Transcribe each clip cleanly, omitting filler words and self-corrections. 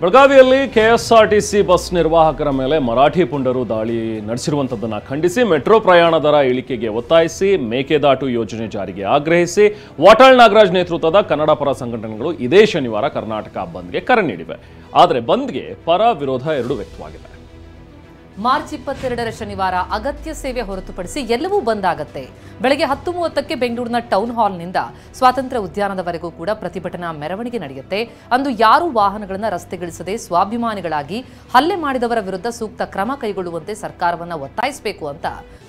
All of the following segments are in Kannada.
ಬೆಳಗಾವಿಯಲ್ಲಿ ಕೆಎಸ್ಆರ್ಟಿಸಿ ಬಸ್ ನಿರ್ವಾಹಕರ ಮೇಲೆ ಮರಾಠಿ ಪುಂಡರು ದಾಳಿ ನಡೆಸಿರುವಂತದ್ದನ್ನು ಖಂಡಿಸಿ ಮೆಟ್ರೋ ಪ್ರಯಾಣ ದರ ಇಳಿಕೆಗೆ ಒತ್ತಾಯಿಸಿ ಮೇಕೆದಾಟು ಯೋಜನೆ ಜಾರಿಗೆ ಆಗ್ರಹಿಸಿ ವಾಟಾಳ್ ನಾಗರಾಜ್ ನೇತೃತ್ವದ ಕನ್ನಡ ಪರ ಸಂಘಟನೆಗಳು ಇದೇ ಶನಿವಾರ ಕರ್ನಾಟಕ ಬಂದ್ಗೆ ಕರೆ ನೀಡಿವೆ. ಆದರೆ ಬಂದ್ಗೆ ಪರ ವಿರೋಧ ಎರಡೂ ವ್ಯಕ್ತವಾಗಿದೆ. ಮಾರ್ಚ್ 22ರ ಶನಿವಾರ ಅಗತ್ಯ ಸೇವೆ ಹೊರತುಪಡಿಸಿ ಎಲ್ಲವೂ ಬಂದ್ ಆಗುತ್ತೆ. ಬೆಳಗ್ಗೆ 10:30ಕ್ಕೆ ಬೆಂಗಳೂರಿನ ಟೌನ್ ಹಾಲ್ನಿಂದ ಸ್ವಾತಂತ್ರ್ಯ ಉದ್ಯಾನದವರೆಗೂ ಕೂಡ ಪ್ರತಿಭಟನಾ ಮೆರವಣಿಗೆ ನಡೆಯುತ್ತೆ. ಅಂದು ಯಾರೂ ವಾಹನಗಳನ್ನು ರಸ್ತೆಗಿಳಿಸದೆ ಸ್ವಾಭಿಮಾನಿಗಳಾಗಿ ಹಲ್ಲೆ ಮಾಡಿದವರ ವಿರುದ್ಧ ಸೂಕ್ತ ಕ್ರಮ ಕೈಗೊಳ್ಳುವಂತೆ ಸರ್ಕಾರವನ್ನು ಒತ್ತಾಯಿಸಬೇಕು ಅಂತ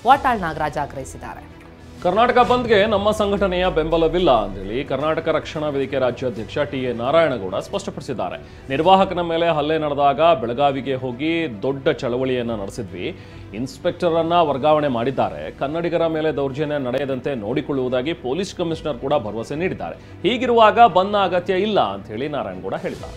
ವಾಟಾಳ್ ನಾಗರಾಜ್ ಆಗ್ರಹಿಸಿದ್ದಾರೆ. ಕರ್ನಾಟಕ ಬಂದ್ಗೆ ನಮ್ಮ ಸಂಘಟನೆಯ ಬೆಂಬಲವಿಲ್ಲ ಅಂತೇಳಿ ಕರ್ನಾಟಕ ರಕ್ಷಣಾ ವೇದಿಕೆ ರಾಜ್ಯಾಧ್ಯಕ್ಷ ಟಿ.ಎ. ನಾರಾಯಣಗೌಡ ಸ್ಪಷ್ಟಪಡಿಸಿದ್ದಾರೆ. ನಿರ್ವಾಹಕನ ಮೇಲೆ ಹಲ್ಲೆ ನಡೆದಾಗ ಬೆಳಗಾವಿಗೆ ಹೋಗಿ ದೊಡ್ಡ ಚಳವಳಿಯನ್ನು ನಡೆಸಿದ್ವಿ. ಇನ್ಸ್ಪೆಕ್ಟರ್ ಅನ್ನ ವರ್ಗಾವಣೆ ಮಾಡಿದ್ದಾರೆ. ಕನ್ನಡಿಗರ ಮೇಲೆ ದೌರ್ಜನ್ಯ ನಡೆಯದಂತೆ ನೋಡಿಕೊಳ್ಳುವುದಾಗಿ ಪೊಲೀಸ್ ಕಮಿಷನರ್ ಕೂಡ ಭರವಸೆ ನೀಡಿದ್ದಾರೆ. ಹೀಗಿರುವಾಗ ಬಂದ್ನ ಅಗತ್ಯ ಇಲ್ಲ ಅಂತ ಹೇಳಿ ನಾರಾಯಣಗೌಡ ಹೇಳಿದ್ದಾರೆ.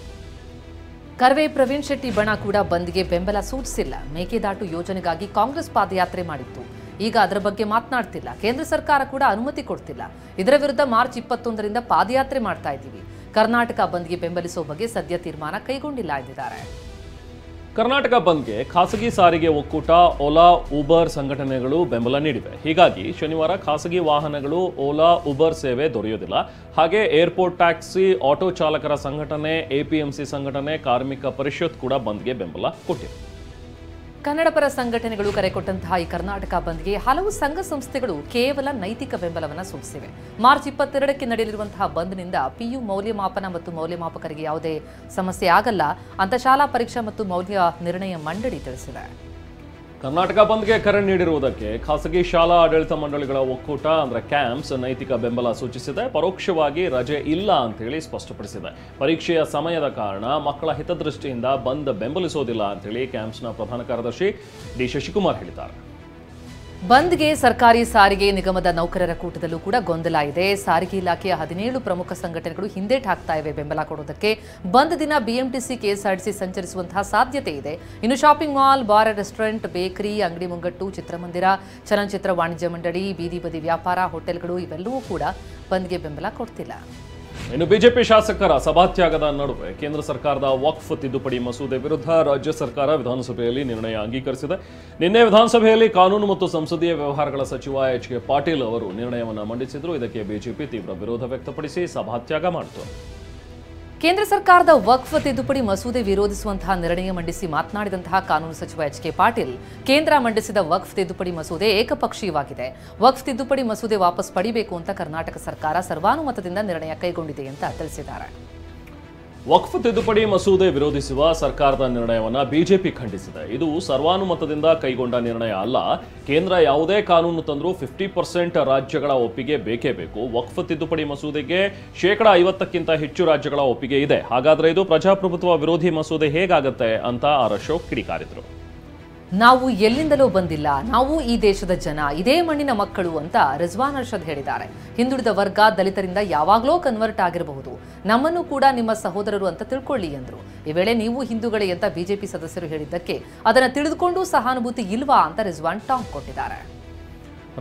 ಕರ್ವೆ ಪ್ರವೀಣ್ ಶೆಟ್ಟಿ ಬಣ ಕೂಡ ಬಂದ್ಗೆ ಬೆಂಬಲ ಸೂಚಿಸಿಲ್ಲ. ಮೇಕೆದಾಟು ಯೋಜನೆಗಾಗಿ ಕಾಂಗ್ರೆಸ್ ಪಾದಯಾತ್ರೆ ಮಾಡಿತ್ತು. ಈಗ ಅದರ ಬಗ್ಗೆ ಮಾತನಾಡ್ತಿಲ್ಲ. ಕೇಂದ್ರ ಸರ್ಕಾರ ಕೂಡ ಅನುಮತಿ ಕೊಡ್ತಿಲ್ಲ. ಇದರ ವಿರುದ್ಧ ಮಾರ್ಚ್ 21ರಿಂದ ಪಾದಯಾತ್ರೆ ಮಾಡ್ತಾ ಇದ್ದೀವಿ. ಕರ್ನಾಟಕ ಬಂದ್ಗೆ ಬೆಂಬಲಿಸುವ ಬಗ್ಗೆ ಸದ್ಯ ತೀರ್ಮಾನ ಕೈಗೊಂಡಿಲ್ಲ ಎಂದಿದ್ದಾರೆ. ಕರ್ನಾಟಕ ಬಂದ್ಗೆ ಖಾಸಗಿ ಸಾರಿಗೆ ಒಕ್ಕೂಟ, ಓಲಾ, ಉಬರ್ ಸಂಘಟನೆಗಳು ಬೆಂಬಲ ನೀಡಿವೆ. ಹೀಗಾಗಿ ಶನಿವಾರ ಖಾಸಗಿ ವಾಹನಗಳು ಓಲಾ, ಉಬರ್ ಸೇವೆ ದೊರೆಯೋದಿಲ್ಲ. ಹಾಗೆ ಏರ್ಪೋರ್ಟ್ ಟ್ಯಾಕ್ಸಿ, ಆಟೋ ಚಾಲಕರ ಸಂಘಟನೆ, ಎಪಿಎಂಸಿ ಸಂಘಟನೆ, ಕಾರ್ಮಿಕ ಪರಿಷತ್ ಕೂಡ ಬಂದ್ಗೆ ಬೆಂಬಲ ಕೊಟ್ಟಿವೆ. ಕನ್ನಡ ಪರ ಸಂಘಟನೆಗಳು ಕರೆ ಕೊಟ್ಟಂತಹ ಈ ಕರ್ನಾಟಕ ಬಂದ್ಗೆ ಹಲವು ಸಂಘ ಸಂಸ್ಥೆಗಳು ಕೇವಲ ನೈತಿಕ ಬೆಂಬಲವನ್ನು ಸೂಚಿಸಿವೆ. ಮಾರ್ಚ್ 22ಕ್ಕೆ ನಡೆಯಲಿರುವಂತಹ ಬಂದ್ನಿಂದ ಪಿಯು ಮೌಲ್ಯಮಾಪನ ಮತ್ತು ಮೌಲ್ಯಮಾಪಕರಿಗೆ ಯಾವುದೇ ಸಮಸ್ಯೆ ಆಗಲ್ಲ ಅಂತ ಶಾಲಾ ಪರೀಕ್ಷಾ ಮತ್ತು ಮೌಲ್ಯ ನಿರ್ಣಯ ಮಂಡಳಿ ತಿಳಿಸಿದೆ. ಕರ್ನಾಟಕ ಬಂದ್ಗೆ ಕರೆ ನೀಡಿರುವುದಕ್ಕೆ ಖಾಸಗಿ ಶಾಲಾ ಆಡಳಿತ ಮಂಡಳಿಗಳ ಒಕ್ಕೂಟ ಅಂದ್ರೆ ಕ್ಯಾಂಪ್ಸ್ ನೈತಿಕ ಬೆಂಬಲ ಸೂಚಿಸಿದೆ. ಪರೋಕ್ಷವಾಗಿ ರಜೆ ಇಲ್ಲ ಅಂತ ಹೇಳಿ ಸ್ಪಷ್ಟಪಡಿಸಿದೆ. ಪರೀಕ್ಷೆಯ ಸಮಯದ ಕಾರಣ ಮಕ್ಕಳ ಹಿತದೃಷ್ಟಿಯಿಂದ ಬಂದ್ ಬೆಂಬಲಿಸೋದಿಲ್ಲ ಅಂತ ಹೇಳಿ ಕ್ಯಾಂಪ್ಸ್ನ ಪ್ರಧಾನ ಕಾರ್ಯದರ್ಶಿ ಡಿ ಶಶಿಕುಮಾರ್ ಹೇಳಿದ್ದಾರೆ. ಬಂದ್ಗೆ ಸರ್ಕಾರಿ ಸಾರಿಗೆ ನಿಗಮದ ನೌಕರರ ಕೂಟದಲ್ಲೂ ಕೂಡ ಗೊಂದಲ ಇದೆ. ಸಾರಿಗೆ ಇಲಾಖೆಯ 17 ಪ್ರಮುಖ ಸಂಘಟನೆಗಳು ಹಿಂದೇಟು ಹಾಕ್ತಾ ಇವೆ ಬೆಂಬಲ ಕೊಡೋದಕ್ಕೆ. ಬಂದ್ ದಿನ ಬಿಎಂಟಿಸಿ, ಕೆಎಸ್ಆರ್ಟಿಸಿ ಸಂಚರಿಸುವಂತಹ ಸಾಧ್ಯತೆ ಇದೆ. ಇನ್ನು shopping mall, bar, restaurant, bakery, ಅಂಗಡಿ ಮುಂಗಟ್ಟು, ಚಿತ್ರಮಂದಿರ, ಚಲನಚಿತ್ರ ವಾಣಿಜ್ಯ ಮಂಡಳಿ, ಬೀದಿ ಬದಿ ವ್ಯಾಪಾರ, ಹೋಟೆಲ್ಗಳು ಇವೆಲ್ಲವೂ ಕೂಡ ಬಂದ್ಗೆ ಬೆಂಬಲ ಕೊಡ್ತಿಲ್ಲ. ಇನ್ನು ಬಿಜೆಪಿ ಶಾಸಕರ ಸಭಾತ್ಯಾಗದ ನಡುವೆ ಕೇಂದ್ರ ಸರ್ಕಾರದ ವಕ್ಫ್ ತಿದ್ದುಪಡಿ ಮಸೂದೆ ವಿರುದ್ಧ ರಾಜ್ಯ ಸರ್ಕಾರ ವಿಧಾನಸಭೆಯಲ್ಲಿ ನಿರ್ಣಯ ಅಂಗೀಕರಿಸಿದೆ. ನಿನ್ನೆ ವಿಧಾನಸಭೆಯಲ್ಲಿ ಕಾನೂನು ಮತ್ತು ಸಂಸದೀಯ ವ್ಯವಹಾರಗಳ ಸಚಿವ ಎಚ್.ಕೆ. ಪಾಟೀಲ್ ಅವರು ನಿರ್ಣಯವನ್ನು ಮಂಡಿಸಿದ್ರು. ಇದಕ್ಕೆ ಬಿಜೆಪಿ ತೀವ್ರ ವಿರೋಧ ವ್ಯಕ್ತಪಡಿಸಿ ಸಭಾತ್ಯಾಗ ಮಾಡಿತು. ಕೇಂದ್ರ ಸರ್ಕಾರದ ವಕ್ಫ್ ತಿದ್ದುಪಡಿ ಮಸೂದೆ ವಿರೋಧಿಸುವಂತಹ ನಿರ್ಣಯ ಮಂಡಿಸಿ ಮಾತನಾಡಿದಂತಹ ಕಾನೂನು ಸಚಿವ ಎಚ್.ಕೆ. ಪಾಟೀಲ್, ಕೇಂದ್ರ ಮಂಡಿಸಿದ ವಕ್ಫ್ ತಿದ್ದುಪಡಿ ಮಸೂದೆ ಏಕಪಕ್ಷೀಯವಾಗಿದೆ. ವಕ್ಫ್ ತಿದ್ದುಪಡಿ ಮಸೂದೆ ವಾಪಸ್ ಪಡಿಬೇಕು ಅಂತ ಕರ್ನಾಟಕ ಸರ್ಕಾರ ಸರ್ವಾನುಮತದಿಂದ ನಿರ್ಣಯ ಕೈಗೊಂಡಿದೆ ಅಂತ ತಿಳಿಸಿದ್ದಾರೆ. ವಕ್ಫ್ ತಿದ್ದುಪಡಿ ಮಸೂದೆ ವಿರೋಧಿಸುವ ಸರ್ಕಾರದ ನಿರ್ಣಯವನ್ನು ಬಿಜೆಪಿ ಖಂಡಿಸಿದೆ. ಇದು ಸರ್ವಾನುಮತದಿಂದ ಕೈಗೊಂಡ ನಿರ್ಣಯ ಅಲ್ಲ. ಕೇಂದ್ರ ಯಾವುದೇ ಕಾನೂನು ತಂದರೂ 50% ರಾಜ್ಯಗಳ ಒಪ್ಪಿಗೆ ಬೇಕೇ ಬೇಕು. ವಕ್ಫ್ ತಿದ್ದುಪಡಿ ಮಸೂದೆಗೆ 50%ಕ್ಕಿಂತ ಹೆಚ್ಚು ರಾಜ್ಯಗಳ ಒಪ್ಪಿಗೆ ಇದೆ. ಹಾಗಾದ್ರೆ ಇದು ಪ್ರಜಾಪ್ರಭುತ್ವ ವಿರೋಧಿ ಮಸೂದೆ ಹೇಗಾಗತ್ತೆ ಅಂತ ಆರ್ ಅಶೋಕ್ ಕಿಡಿಕಾರಿದ್ರು. ನಾವು ಎಲ್ಲಿಂದಲೂ ಬಂದಿಲ್ಲ, ನಾವು ಈ ದೇಶದ ಜನ, ಇದೇ ಮಣ್ಣಿನ ಮಕ್ಕಳು ಅಂತ ರಿಜ್ವಾನ್ ಅರ್ಷದ್ ಹೇಳಿದ್ದಾರೆ. ಹಿಂದುಳಿದ ವರ್ಗ, ದಲಿತರಿಂದ ಯಾವಾಗಲೂ ಕನ್ವರ್ಟ್ ಆಗಿರಬಹುದು. ನಮ್ಮನ್ನು ಕೂಡ ನಿಮ್ಮ ಸಹೋದರರು ಅಂತ ತಿಳ್ಕೊಳ್ಳಿ ಎಂದರು. ಈ ವೇಳೆ ನೀವು ಹಿಂದೂಗಳೇ ಅಂತ ಬಿಜೆಪಿ ಸದಸ್ಯರು ಹೇಳಿದ್ದಕ್ಕೆ ಅದನ್ನು ತಿಳಿದುಕೊಂಡು ಸಹಾನುಭೂತಿ ಇಲ್ವಾ ಅಂತ ರಿಜ್ವಾನ್ ಟಾಂಗ್ ಕೊಟ್ಟಿದ್ದಾರೆ.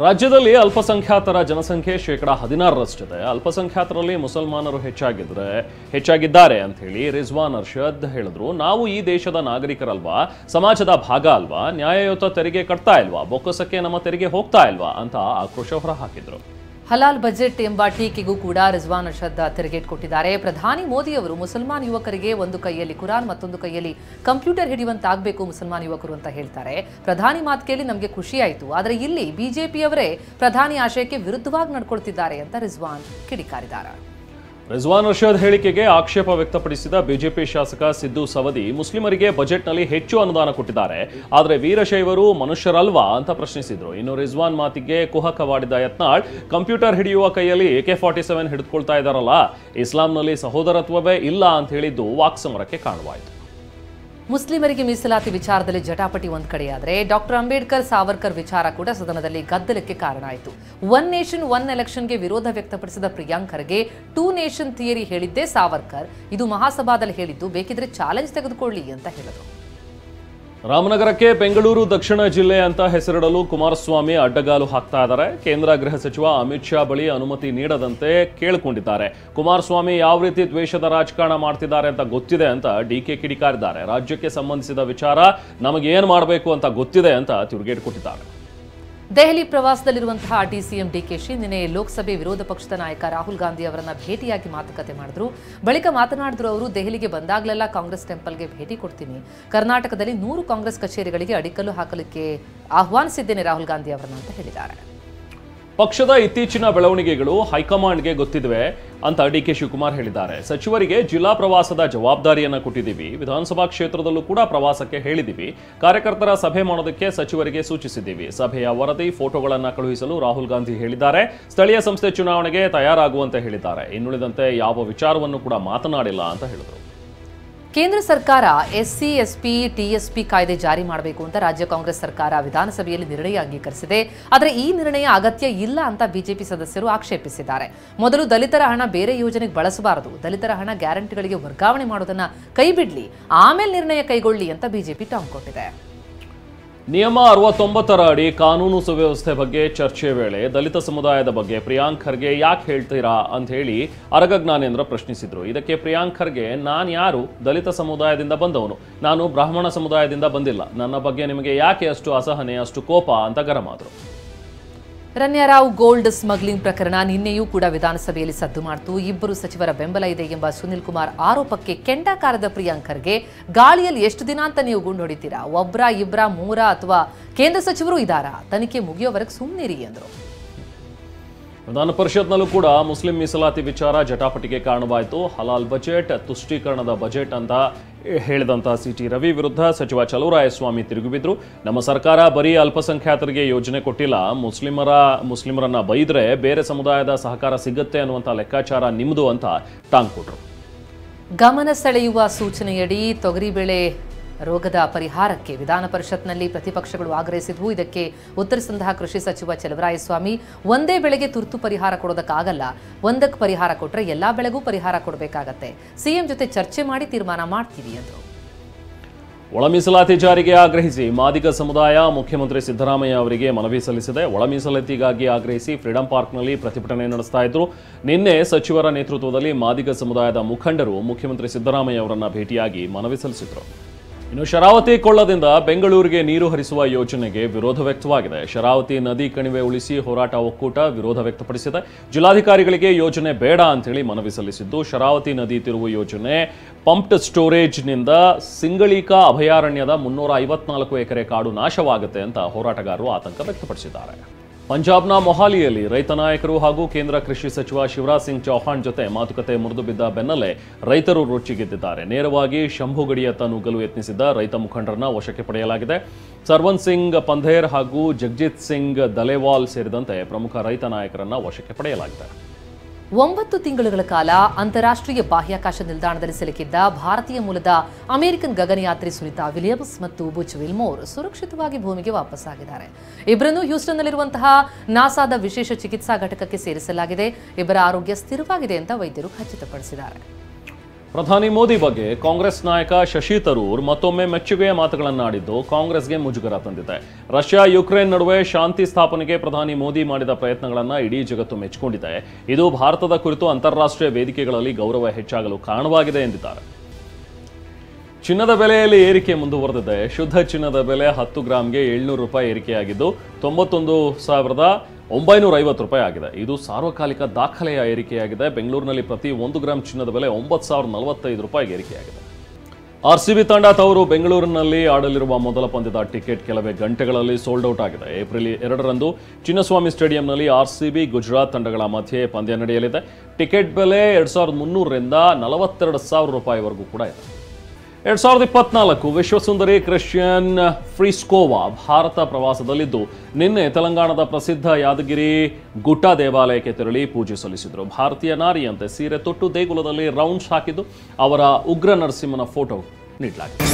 ರಾಜ್ಯದಲ್ಲಿ ಅಲ್ಪಸಂಖ್ಯಾತರ ಜನಸಂಖ್ಯೆ 16%ರಷ್ಟಿದೆ. ಅಲ್ಪಸಂಖ್ಯಾತರಲ್ಲಿ ಮುಸಲ್ಮಾನರು ಹೆಚ್ಚಾಗಿದ್ದಾರೆ ಅಂತ ಹೇಳಿ ರಿಜ್ವಾನ್ ಅರ್ಷದ್ ಹೇಳಿದ್ರು. ನಾವು ಈ ದೇಶದ ನಾಗರಿಕರಲ್ವಾ, ಸಮಾಜದ ಭಾಗ ಅಲ್ವಾ, ನ್ಯಾಯಯುತ ತೆರಿಗೆ ಕಟ್ತಾ ಇಲ್ವಾ, ಬೊಕ್ಕಸಕ್ಕೆ ನಮ್ಮ ತೆರಿಗೆ ಹೋಗ್ತಾ ಇಲ್ವಾ ಅಂತ ಆಕ್ರೋಶ ಹೊರಹಾಕಿದ್ರು. ಹಲಾಲ್ ಬಜೆಟ್ ಎಂಬ ಟೀಕೆಗೂ ಕೂಡ ರಿಜ್ವಾನ್ ಅರ್ಷದ್ ತಿರುಗೇಟು ಕೊಟ್ಟಿದ್ದಾರೆ. ಪ್ರಧಾನಿ ಮೋದಿ ಅವರು ಮುಸಲ್ಮಾನ್ ಯುವಕರಿಗೆ ಒಂದು ಕೈಯಲ್ಲಿ ಕುರಾನ್ ಮತ್ತೊಂದು ಕೈಯಲ್ಲಿ ಕಂಪ್ಯೂಟರ್ ಹಿಡಿಯುವಂತಾಗಬೇಕು ಮುಸಲ್ಮಾನ್ ಯುವಕರು ಅಂತ ಹೇಳ್ತಾರೆ. ಪ್ರಧಾನಿ ಮಾತು ಕೇಳಿ ನಮಗೆ ಖುಷಿ ಆಯಿತು, ಆದರೆ ಇಲ್ಲಿ ಬಿಜೆಪಿಯವರೇ ಪ್ರಧಾನಿ ಆಶಯಕ್ಕೆ ವಿರುದ್ಧವಾಗಿ ನಡ್ಕೊಳ್ತಿದ್ದಾರೆ ಅಂತ ರಿಜ್ವಾನ್ ಕಿಡಿಕಾರಿದ್ದಾರೆ. ರಿಜ್ವಾನ್ ಅರ್ಷದ್ ಹೇಳಿಕೆಗೆ ಆಕ್ಷೇಪ ವ್ಯಕ್ತಪಡಿಸಿದ ಬಿಜೆಪಿ ಶಾಸಕ ಸಿದ್ದು ಸವದಿ, ಮುಸ್ಲಿಮರಿಗೆ ಬಜೆಟ್ನಲ್ಲಿ ಹೆಚ್ಚು ಅನುದಾನ ಕೊಟ್ಟಿದ್ದಾರೆ, ಆದರೆ ವೀರಶೈವರು ಮನುಷ್ಯರಲ್ವಾ ಅಂತ ಪ್ರಶ್ನಿಸಿದ್ರು. ಇನ್ನು ರಿಜ್ವಾನ್ ಮಾತಿಗೆ ಕುಹಕವಾಡಿದ ಯತ್ನಾಳ್, ಕಂಪ್ಯೂಟರ್ ಹಿಡಿಯುವ ಕೈಯಲ್ಲಿ AK-47 ಹಿಡಿದುಕೊಳ್ತಾ ಇದ್ದಾರಲ್ಲ, ಇಸ್ಲಾಂನಲ್ಲಿ ಸಹೋದರತ್ವವೇ ಇಲ್ಲ ಅಂತ ಹೇಳಿದ್ದು ವಾಕ್ಸಮರಕ್ಕೆ ಕಾರಣವಾಯಿತು. ಮುಸ್ಲಿಮರಿಗೆ ಮೀಸಲಾತಿ ವಿಚಾರದಲ್ಲಿ ಜಟಾಪಟಿ ಒಂದು ಕಡೆಯಾದರೆ ಡಾಕ್ಟರ್ ಅಂಬೇಡ್ಕರ್, ಸಾವರ್ಕರ್ ವಿಚಾರ ಕೂಡ ಸದನದಲ್ಲಿ ಗದ್ದಲಕ್ಕೆ ಕಾರಣ ಆಯಿತು. 1 ನೇಷನ್ 1 ಎಲೆಕ್ಷನ್ಗೆ ವಿರೋಧ ವ್ಯಕ್ತಪಡಿಸಿದ ಪ್ರಿಯಾಂಕ್ ಖರ್ಗೆ 2 ನೇಷನ್ ಥಿಯರಿ ಹೇಳಿದ್ದೇ ಸಾವರ್ಕರ್, ಇದು ಮಹಾಸಭಾದಲ್ಲಿ ಹೇಳಿದ್ದು, ಬೇಕಿದ್ರೆ ಚಾಲೆಂಜ್ ತೆಗೆದುಕೊಳ್ಳಿ ಅಂತ ಹೇಳಿದರು. ರಾಮನಗರಕ್ಕೆ ಬೆಂಗಳೂರು ದಕ್ಷಿಣ ಜಿಲ್ಲೆ ಅಂತ ಹೆಸರಿಡಲು ಕುಮಾರಸ್ವಾಮಿ ಅಡ್ಡಗಾಲು ಹಾಕ್ತಾ ಇದ್ದಾರೆ. ಕೇಂದ್ರ ಗೃಹ ಸಚಿವ ಅಮಿತ್ ಶಾ ಬಳಿ ಅನುಮತಿ ನೀಡದಂತೆ ಕೇಳಿಕೊಂಡಿದ್ದಾರೆ. ಕುಮಾರಸ್ವಾಮಿ ಯಾವ ರೀತಿ ದ್ವೇಷದ ರಾಜಕಾರಣ ಮಾಡ್ತಿದ್ದಾರೆ ಅಂತ ಗೊತ್ತಿದೆ ಅಂತ ಡಿಕೆ ಕಿಡಿಕಾರಿದ್ದಾರೆ. ರಾಜ್ಯಕ್ಕೆ ಸಂಬಂಧಿಸಿದ ವಿಚಾರ ನಮಗೆ ಏನು ಮಾಡಬೇಕು ಅಂತ ಗೊತ್ತಿದೆ ಅಂತ ತಿರುಗೇಟು ಕೊಟ್ಟಿದ್ದಾರೆ. ದೆಹಲಿ ಪ್ರವಾಸದಲ್ಲಿರುವಂತಹ ಡಿಸಿಎಂ ಡಿಕೆಶಿ ನಿನ್ನೆ ಲೋಕಸಭೆ ವಿರೋಧ ಪಕ್ಷದ ನಾಯಕ ರಾಹುಲ್ ಗಾಂಧಿ ಅವರನ್ನ ಭೇಟಿಯಾಗಿ ಮಾತುಕತೆ ಮಾಡಿದ್ರು. ಬಳಿಕ ಮಾತನಾಡಿದ್ರು ಅವರು, ದೆಹಲಿಗೆ ಬಂದಾಗಲೆಲ್ಲ ಕಾಂಗ್ರೆಸ್ ಟೆಂಪಲ್ಗೆ ಭೇಟಿ ಕೊಡ್ತೀನಿ. ಕರ್ನಾಟಕದಲ್ಲಿ 100 ಕಾಂಗ್ರೆಸ್ ಕಚೇರಿಗಳಿಗೆ ಅಡಿಕಲ್ಲು ಹಾಕಲಿಕ್ಕೆ ಆಹ್ವಾನಿಸಿದ್ದೇನೆ ರಾಹುಲ್ ಗಾಂಧಿ ಅವರನ್ನ ಅಂತ ಹೇಳಿದ್ದಾರೆ. ಪಕ್ಷದ ಇತ್ತೀಚಿನ ಬೆಳವಣಿಗೆಗಳು ಹೈಕಮಾಂಡ್ಗೆ ಗೊತ್ತಿವೆ ಅಂತ ಡಿಕೆ ಶಿವಕುಮಾರ್ ಹೇಳಿದ್ದಾರೆ. ಸಚಿವರಿಗೆ ಜಿಲ್ಲಾ ಪ್ರವಾಸದ ಜವಾಬ್ದಾರಿಯನ್ನ ಕೊಟ್ಟಿದ್ದೀವಿ. ವಿಧಾನಸಭಾ ಕ್ಷೇತ್ರದಲ್ಲೂ ಕೂಡ ಪ್ರವಾಸಕ್ಕೆ ಹೇಳಿದ್ದೀವಿ. ಕಾರ್ಯಕರ್ತರ ಸಭೆ ಮಾಡೋದಕ್ಕೆ ಸಚಿವರಿಗೆ ಸೂಚಿಸಿದ್ದೀವಿ. ಸಭೆಯ ವರದಿ ಫೋಟೋಗಳನ್ನು ಕಳುಹಿಸಲು ರಾಹುಲ್ ಗಾಂಧಿ ಹೇಳಿದ್ದಾರೆ. ಸ್ಥಳೀಯ ಸಂಸ್ಥೆ ಚುನಾವಣೆಗೆ ತಯಾರಾಗುವಂತೆ ಹೇಳಿದ್ದಾರೆ. ಇನ್ನುಳಿದಂತೆ ಯಾವ ವಿಚಾರವನ್ನು ಕೂಡ ಮಾತನಾಡಿಲ್ಲ ಅಂತ ಹೇಳಿದರು. ಕೇಂದ್ರ ಸರ್ಕಾರ ಎಸ್ಸಿ ಎಸ್ಪಿ ಟಿಎಸ್ಪಿ ಕಾಯ್ದೆ ಜಾರಿ ಮಾಡಬೇಕು ಅಂತ ರಾಜ್ಯ ಕಾಂಗ್ರೆಸ್ ಸರ್ಕಾರ ವಿಧಾನಸಭೆಯಲ್ಲಿ ನಿರ್ಣಯ ಅಂಗೀಕರಿಸಿದೆ. ಆದರೆ ಈ ನಿರ್ಣಯ ಅಗತ್ಯ ಇಲ್ಲ ಅಂತ ಬಿಜೆಪಿ ಸದಸ್ಯರು ಆಕ್ಷೇಪಿಸಿದ್ದಾರೆ. ಮೊದಲು ದಲಿತರ ಹಣ ಬೇರೆ ಯೋಜನೆಗೆ ಬಳಸಬಾರದು, ದಲಿತರ ಹಣ ಗ್ಯಾರಂಟಿಗಳಿಗೆ ವರ್ಗಾವಣೆ ಮಾಡೋದನ್ನ ಕೈಬಿಡ್ಲಿ, ಆಮೇಲೆ ನಿರ್ಣಯ ಕೈಗೊಳ್ಳಿ ಅಂತ ಬಿಜೆಪಿ ಟಾಂಗ್ ಕೊಟ್ಟಿದೆ. ನಿಯಮ 69ರ ಅಡಿ ಕಾನೂನು ಸುವ್ಯವಸ್ಥೆ ಬಗ್ಗೆ ಚರ್ಚೆ ವೇಳೆ ದಲಿತ ಸಮುದಾಯದ ಬಗ್ಗೆ ಪ್ರಿಯಾಂಕ್ ಖರ್ಗೆ ಯಾಕೆ ಹೇಳ್ತೀರಾ ಅಂತ ಹೇಳಿ ಅರಗ ಜ್ಞಾನೇಂದ್ರ ಪ್ರಶ್ನಿಸಿದ್ರು. ಇದಕ್ಕೆ ಪ್ರಿಯಾಂಕ್ ಖರ್ಗೆ, ನಾನು ಯಾರು? ದಲಿತ ಸಮುದಾಯದಿಂದ ಬಂದವನು, ನಾನು ಬ್ರಾಹ್ಮಣ ಸಮುದಾಯದಿಂದ ಬಂದಿಲ್ಲ. ನನ್ನ ಬಗ್ಗೆ ನಿಮಗೆ ಯಾಕೆ ಅಷ್ಟು ಅಸಹನೆ, ಅಷ್ಟು ಕೋಪ ಅಂತ ಗರಂ ಆದರು. ರಣ್ಯಾರಾವ್ ಗೋಲ್ಡ್ ಸ್ಮಗ್ಲಿಂಗ್ ಪ್ರಕರಣ ನಿನ್ನೆಯೂ ಕೂಡ ವಿಧಾನಸಭೆಯಲ್ಲಿ ಸದ್ದು ಮಾಡಿತು. ಇಬ್ಬರು ಸಚಿವರ ಬೆಂಬಲ ಇದೆ ಎಂಬ ಸುನಿಲ್ ಕುಮಾರ್ ಆರೋಪಕ್ಕೆ ಕೆಂಡ ಕಾರದ ಪ್ರಿಯಾಂಕ್ ಖರ್ಗೆ, ಗಾಳಿಯಲ್ಲಿ ಎಷ್ಟು ದಿನ ಅಂತ ನೀವು ಗುಂಡು ಹೊಡಿತೀರಾ? ಒಬ್ರ ಇಬ್ರ ಮೂರ ಅಥವಾ ಕೇಂದ್ರ ಸಚಿವರು ಇದ್ದಾರಾ? ತನಿಖೆ ಮುಗಿಯೋವರೆಗೆ ಸುಮ್ಮನಿರಿ ಎಂದರು. ವಿಧಾನ ಪರಿಷತ್ನಲ್ಲೂ ಕೂಡ ಮುಸ್ಲಿಂ ಮೀಸಲಾತಿ ವಿಚಾರ ಜಟಾಪಟಿಗೆ ಕಾರಣವಾಯಿತು. ಹಲಾಲ್ ಬಜೆಟ್, ತುಷ್ಟೀಕರಣದ ಬಜೆಟ್ ಅಂತ ಹೇಳಿದಂಥ ಸಿಟಿ ರವಿ ವಿರುದ್ಧ ಸಚಿವ ಚಲುವರಾಯಸ್ವಾಮಿ ತಿರುಗಿಬಿದ್ರು. ನಮ್ಮ ಸರ್ಕಾರ ಬರೀ ಅಲ್ಪಸಂಖ್ಯಾತರಿಗೆ ಯೋಜನೆ ಕೊಟ್ಟಿಲ್ಲ, ಮುಸ್ಲಿಮರನ್ನ ಬೈದ್ರೆ ಬೇರೆ ಸಮುದಾಯದ ಸಹಕಾರ ಸಿಗುತ್ತೆ ಅನ್ನುವಂಥ ಲೆಕ್ಕಾಚಾರ ನಿಮ್ಮದು ಅಂತ ಟಾಂಗ್ ಕೊಟ್ರು. ಗಮನ ಸೆಳೆಯುವ ಸೂಚನೆಯಡಿ ತೊಗರಿಬೇಳೆ ರೋಗದ ಪರಿಹಾರಕ್ಕೆ ವಿಧಾನ ಪರಿಷತ್ನಲ್ಲಿ ಪ್ರತಿಪಕ್ಷಗಳು ಆಗ್ರಹಿಸಿದ್ವು. ಇದಕ್ಕೆ ಉತ್ತರಿಸಿದಂತಹ ಕೃಷಿ ಸಚಿವ ಚಲುವರಾಯಸ್ವಾಮಿ, ಒಂದೇ ಬೆಳೆಗೆ ತುರ್ತು ಪರಿಹಾರ ಕೊಡೋದಕ್ಕಾಗಲ್ಲ, ಒಂದಕ್ಕೆ ಪರಿಹಾರ ಕೊಟ್ಟರೆ ಎಲ್ಲಾ ಬೆಳೆಗೂ ಪರಿಹಾರ ಕೊಡಬೇಕಾಗತ್ತೆ. ಸಿಎಂ ಜೊತೆ ಚರ್ಚೆ ಮಾಡಿ ತೀರ್ಮಾನ ಮಾಡ್ತೀವಿ ಎಂದರು. ಒಳ ಮೀಸಲಾತಿ ಜಾರಿಗೆ ಆಗ್ರಹಿಸಿ ಮಾದಿಗ ಸಮುದಾಯ ಮುಖ್ಯಮಂತ್ರಿ ಸಿದ್ದರಾಮಯ್ಯ ಅವರಿಗೆ ಮನವಿ ಸಲ್ಲಿಸಿದೆ. ಒಳ ಮೀಸಲಾತಿಗಾಗಿ ಆಗ್ರಹಿಸಿ ಫ್ರೀಡಂ ಪಾರ್ಕ್ನಲ್ಲಿ ಪ್ರತಿಭಟನೆ ನಡೆಸ್ತಾ ಇದ್ರು. ನಿನ್ನೆ ಸಚಿವರ ನೇತೃತ್ವದಲ್ಲಿ ಮಾದಿಗ ಸಮುದಾಯದ ಮುಖಂಡರು ಮುಖ್ಯಮಂತ್ರಿ ಸಿದ್ದರಾಮಯ್ಯ ಅವರನ್ನ ಭೇಟಿಯಾಗಿ ಮನವಿ ಸಲ್ಲಿಸಿದರು. ಇನ್ನು ಶರಾವತಿ ಕೊಳ್ಳದಿಂದ ಬೆಂಗಳೂರಿಗೆ ನೀರು ಹರಿಸುವ ಯೋಜನೆಗೆ ವಿರೋಧ ವ್ಯಕ್ತವಾಗಿದೆ. ಶರಾವತಿ ನದಿ ಕಣಿವೆ ಉಳಿಸಿ ಹೋರಾಟ ಒಕ್ಕೂಟ ವಿರೋಧ ವ್ಯಕ್ತಪಡಿಸಿದೆ. ಜಿಲ್ಲಾಧಿಕಾರಿಗಳಿಗೆ ಯೋಜನೆ ಬೇಡ ಅಂತೇಳಿ ಮನವಿ ಸಲ್ಲಿಸಿದ್ದು, ಶರಾವತಿ ನದಿ ತಿರುವು ಯೋಜನೆ ಪಂಪ್ಡ್ ಸ್ಟೋರೇಜ್ನಿಂದ ಸಿಂಗಳೀಕ ಅಭಯಾರಣ್ಯದ 354 ಎಕರೆ ಕಾಡು ನಾಶವಾಗುತ್ತೆ ಅಂತ ಹೋರಾಟಗಾರರು ಆತಂಕ ವ್ಯಕ್ತಪಡಿಸಿದ್ದಾರೆ. ಪಂಜಾಬ್ನ ಮೊಹಾಲಿಯಲ್ಲಿ ರೈತ ನಾಯಕರು ಹಾಗೂ ಕೇಂದ್ರ ಕೃಷಿ ಸಚಿವ ಶಿವರಾಜ್ ಸಿಂಗ್ ಚೌಹಾಣ್ ಜೊತೆ ಮಾತುಕತೆ ಮುರಿದು ಬಿದ್ದ ಬೆನ್ನಲ್ಲೇ ರೈತರು ರೊಚ್ಚಿಗೆದ್ದಿದ್ದಾರೆ. ನೇರವಾಗಿ ಶಂಭುಗಡಿಯತ್ತ ನುಗ್ಗಲು ಯತ್ನಿಸಿದ್ದ ರೈತ ಮುಖಂಡರನ್ನ ವಶಕ್ಕೆ ಪಡೆಯಲಾಗಿದೆ. ಸರ್ವನ್ ಸಿಂಗ್ ಪಂಧೇರ್ ಹಾಗೂ ಜಗಜಿತ್ ಸಿಂಗ್ ದಲೇವಾಲ್ ಸೇರಿದಂತೆ ಪ್ರಮುಖ ರೈತ ನಾಯಕರನ್ನ ವಶಕ್ಕೆ ಪಡೆಯಲಾಗಿದೆ. 9 ತಿಂಗಳುಗಳ ಕಾಲ ಅಂತಾರಾಷ್ಟ್ರೀಯ ಬಾಹ್ಯಾಕಾಶ ನಿಲ್ದಾಣದಲ್ಲಿ ಸಿಲುಕಿದ್ದ ಭಾರತೀಯ ಮೂಲದ ಅಮೆರಿಕನ್ ಗಗನಯಾತ್ರಿ ಸುನಿತಾ ವಿಲಿಯಮ್ಸ್ ಮತ್ತು ಬುಚ್ ವಿಲ್ಮೋರ್ ಸುರಕ್ಷಿತವಾಗಿ ಭೂಮಿಗೆ ವಾಪಸ್ಸಾಗಿದ್ದಾರೆ. ಇಬ್ಬರನ್ನು ಹ್ಯೂಸ್ಟನ್ನಲ್ಲಿರುವಂತಹ ನಾಸಾದ ವಿಶೇಷ ಚಿಕಿತ್ಸಾ ಘಟಕಕ್ಕೆ ಸೇರಿಸಲಾಗಿದೆ. ಇಬ್ಬರ ಆರೋಗ್ಯ ಸ್ಥಿರವಾಗಿದೆ ಅಂತ ವೈದ್ಯರು ಖಚಿತಪಡಿಸಿದ್ದಾರೆ. ಪ್ರಧಾನಿ ಮೋದಿ ಬಗ್ಗೆ ಕಾಂಗ್ರೆಸ್ ನಾಯಕ ಶಶಿ ತರೂರ್ ಮತ್ತೊಮ್ಮೆ ಮೆಚ್ಚುಗೆಯ ಮಾತುಗಳನ್ನಾಡಿದ್ದು ಕಾಂಗ್ರೆಸ್ಗೆ ಮುಜುಗರ ತಂದಿದೆ. ರಷ್ಯಾ ಯುಕ್ರೇನ್ ನಡುವೆ ಶಾಂತಿ ಸ್ಥಾಪನೆಗೆ ಪ್ರಧಾನಿ ಮೋದಿ ಮಾಡಿದ ಪ್ರಯತ್ನಗಳನ್ನು ಇಡೀ ಜಗತ್ತು ಮೆಚ್ಚಿಕೊಂಡಿದೆ. ಇದು ಭಾರತದ ಕುರಿತು ಅಂತಾರಾಷ್ಟ್ರೀಯ ವೇದಿಕೆಗಳಲ್ಲಿ ಗೌರವ ಹೆಚ್ಚಾಗಲು ಕಾರಣವಾಗಿದೆ ಎಂದಿದ್ದಾರೆ. ಚಿನ್ನದ ಬೆಲೆಯಲ್ಲಿ ಏರಿಕೆ ಮುಂದುವರೆದಿದೆ. ಶುದ್ಧ ಚಿನ್ನದ ಬೆಲೆ 10 ಗ್ರಾಂಗೆ 700 ರೂಪಾಯಿ ಏರಿಕೆಯಾಗಿದ್ದು 91,950 ರೂಪಾಯಿ ಆಗಿದೆ. ಇದು ಸಾರ್ವಕಾಲಿಕ ದಾಖಲೆಯ ಏರಿಕೆಯಾಗಿದೆ. ಬೆಂಗಳೂರಿನಲ್ಲಿ ಪ್ರತಿ 1 ಗ್ರಾಂ ಚಿನ್ನದ ಬೆಲೆ 9,045 ರೂಪಾಯಿಗೆ ಏರಿಕೆಯಾಗಿದೆ. ಆರ್ಸಿಬಿ ತಂಡ ತವರು ಬೆಂಗಳೂರಿನಲ್ಲಿ ಆಡಲಿರುವ ಮೊದಲ ಪಂದ್ಯದ ಟಿಕೆಟ್ ಕೆಲವೇ ಗಂಟೆಗಳಲ್ಲಿ ಸೋಲ್ಡ್ ಔಟ್ ಆಗಿದೆ. ಏಪ್ರಿಲ್ 2ರಂದು ಚಿನ್ನಸ್ವಾಮಿ ಸ್ಟೇಡಿಯಂನಲ್ಲಿ ಆರ್ಸಿಬಿ ಗುಜರಾತ್ ತಂಡಗಳ ಮಧ್ಯೆ ಪಂದ್ಯ ನಡೆಯಲಿದೆ. ಟಿಕೆಟ್ ಬೆಲೆ 2,300ರಿಂದ 42,000 ರೂಪಾಯಿವರೆಗೂ ಕೂಡ ಇದೆ. 2024 ವಿಶ್ವಸುಂದರಿ ಕ್ರಿಶ್ಚಿಯನ್ ಫ್ರಿಸ್ಕೋವಾ ಭಾರತ ಪ್ರವಾಸದಲ್ಲಿದ್ದು ನಿನ್ನೆ ತೆಲಂಗಾಣದ ಪ್ರಸಿದ್ಧ ಯಾದಗಿರಿ ಗುಟ್ಟ ದೇವಾಲಯಕ್ಕೆ ತೆರಳಿ ಪೂಜೆ ಸಲ್ಲಿಸಿದರು. ಭಾರತೀಯ ನಾರಿಯಂತೆ ಸೀರೆ ತೊಟ್ಟು ದೇಗುಲದಲ್ಲಿ ರೌಂಡ್ಸ್ ಹಾಕಿದ್ದು ಅವರ ಉಗ್ರ ನರಸಿಂಹನ ಫೋಟೋ ನೀಡಲಾಗಿದೆ.